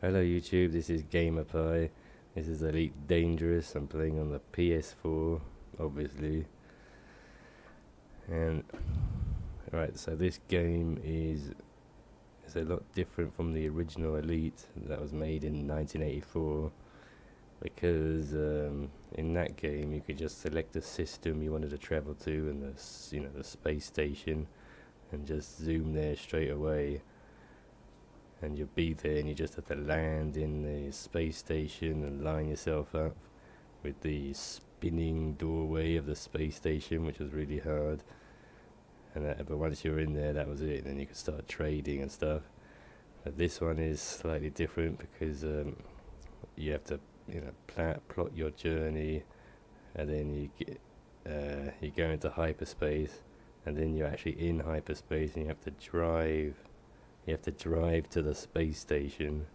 Hello YouTube, this is GamerPie. This is Elite Dangerous. I'm playing on the PS4, obviously. And right, so this game is a lot different from the original Elite that was made in 1984, because in that game you could just select the system you wanted to travel to and the space station, and just zoom there straight away. And you'll be there, and you just have to land in the space station and line yourself up with the spinning doorway of the space station, which was really hard. And but once you're in there, that was it. Then you could start trading and stuff. But this one is slightly different because you have to, plot your journey, and then you go into hyperspace, and then you're actually in hyperspace, and you have to drive. You have to drive to the space station,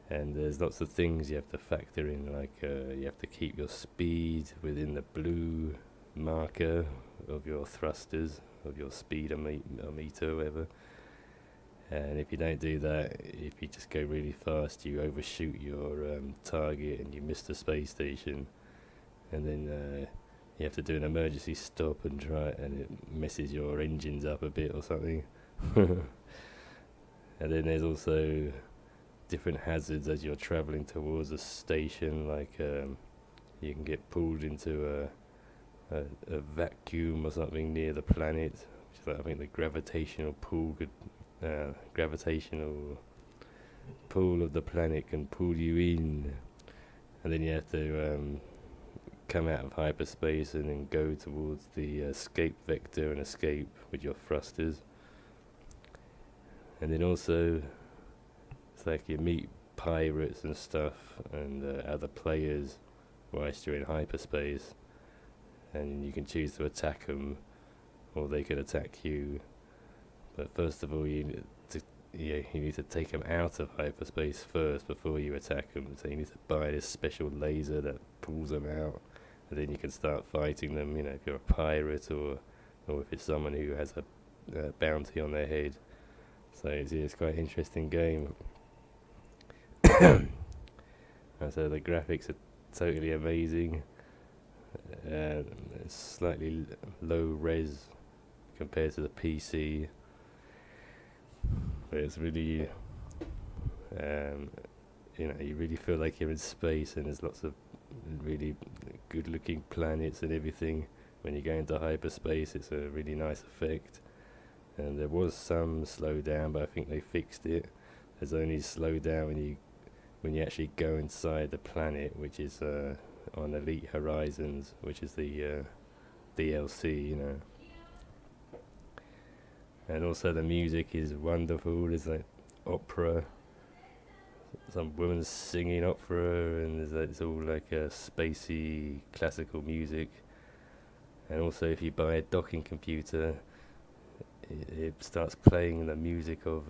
and there's lots of things you have to factor in, like you have to keep your speed within the blue marker of your thrusters, of your speedometer or whatever. And if you don't do that, if you just go really fast, you overshoot your target and you miss the space station. And then you have to do an emergency stop and try, and it messes your engines up a bit or something. And then there's also different hazards as you're traveling towards a station, like you can get pulled into a vacuum or something near the planet, which is like, I think the gravitational pull of the planet can pull you in, and then you have to come out of hyperspace and then go towards the escape vector and escape with your thrusters. And then also, it's like you meet pirates and stuff, and other players whilst you're in hyperspace, and you can choose to attack them, or they can attack you. But first of all, you need to take them out of hyperspace first before you attack them. So you need to buy this special laser that pulls them out, and then you can start fighting them. If you're a pirate, or if it's someone who has a bounty on their head. So it's quite an interesting game. And so the graphics are totally amazing. It's slightly low res compared to the PC, but it's really, you really feel like you're in space, and there's lots of really good-looking planets and everything. When you go into hyperspace, it's a really nice effect. And there was some slowdown, but I think they fixed it. There's only slowdown when you actually go inside the planet, which is on Elite Horizons, which is the DLC, And also the music is wonderful. There's like opera, some woman singing opera, and it's all like spacey classical music. And also, if you buy a docking computer, it starts playing the music of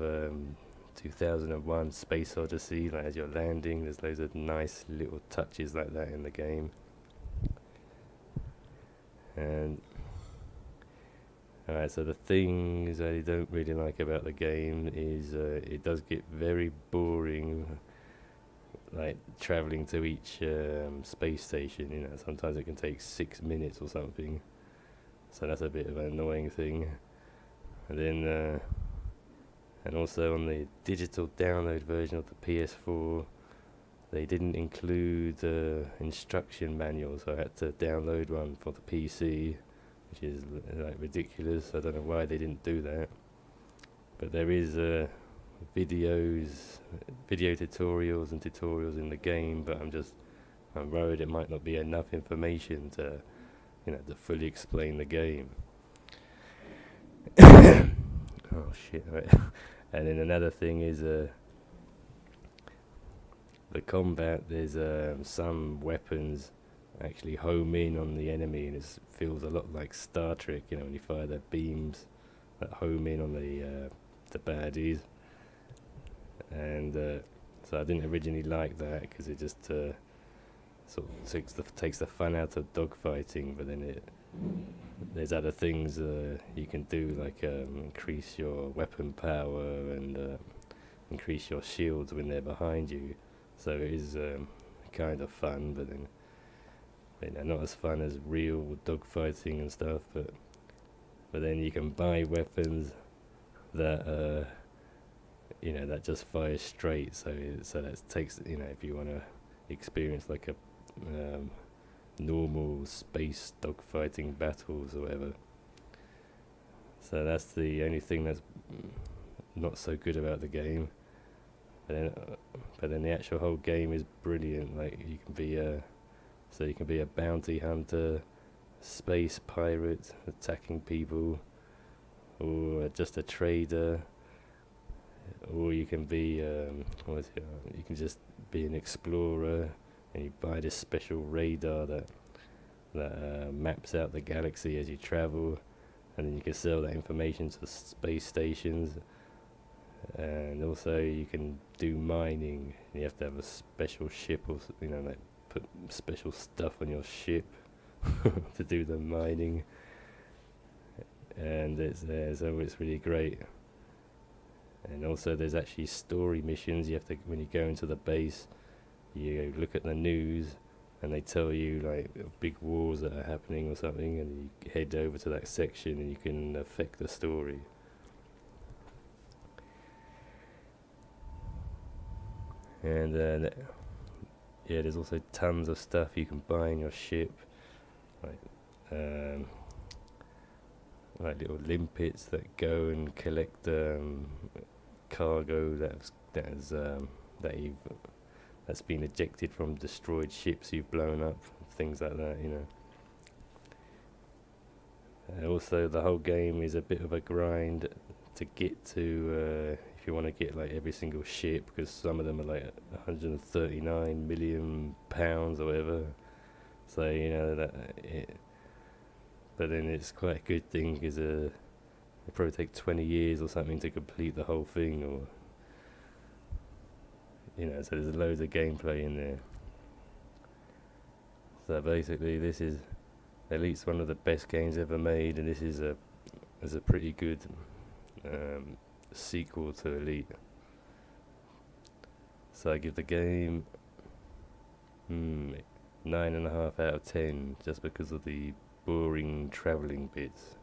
2001 Space Odyssey, like as you're landing. There's loads of nice little touches like that in the game. And alright, so the things I don't really like about the game is it does get very boring, like traveling to each space station. Sometimes it can take 6 minutes or something, so that's a bit of an annoying thing. And then and also on the digital download version of the PS4, they didn't include instruction manual, so I had to download one for the PC, which is like ridiculous. I don't know why they didn't do that. But there is video tutorials and tutorials in the game, but I'm worried it might not be enough information to fully explain the game. Oh shit, right. And then another thing is the combat. There's some weapons actually home in on the enemy, and it feels a lot like Star Trek, when you fire the beams that home in on the baddies. And so I didn't originally like that, because it just sort of takes the fun out of dogfighting. But then there's other things you can do, like increase your weapon power and increase your shields when they're behind you. So it is kind of fun, but then not as fun as real dogfighting and stuff. But then you can buy weapons that that just fire straight. So that takes if you want to experience like a normal space dogfighting battles or whatever. So that's the only thing that's not so good about the game. But then the actual whole game is brilliant. Like you can be a bounty hunter, space pirate attacking people, or just a trader, or you can be you can just be an explorer, and you buy this special radar that maps out the galaxy as you travel, and then you can sell that information to space stations. And also you can do mining. You have to have a special ship, or like put special stuff on your ship to do the mining. And so it's really great. And also there's actually story missions. You have to, when you go into the base, you look at the news and they tell you like big wars that are happening or something, and you head over to that section and you can affect the story. And there's also tons of stuff you can buy in your ship, like little limpets that go and collect cargo that's been ejected from destroyed ships you've blown up, things like that. Also, the whole game is a bit of a grind to get to. If you want to get like every single ship, because some of them are like 139 million pounds or whatever. So but then it's quite a good thing, because it probably take 20 years or something to complete the whole thing, or so there's loads of gameplay in there. So basically, this is at least one of the best games ever made, and this is a pretty good sequel to Elite. So I give the game 9.5 out of 10, just because of the boring travelling bits.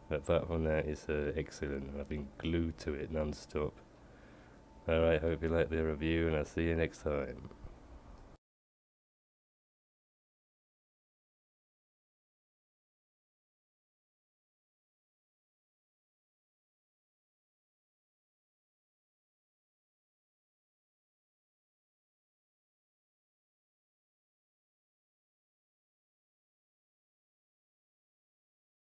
But apart from that, it's excellent. I've been glued to it non-stop. Alright, hope you like the review, and I'll see you next time.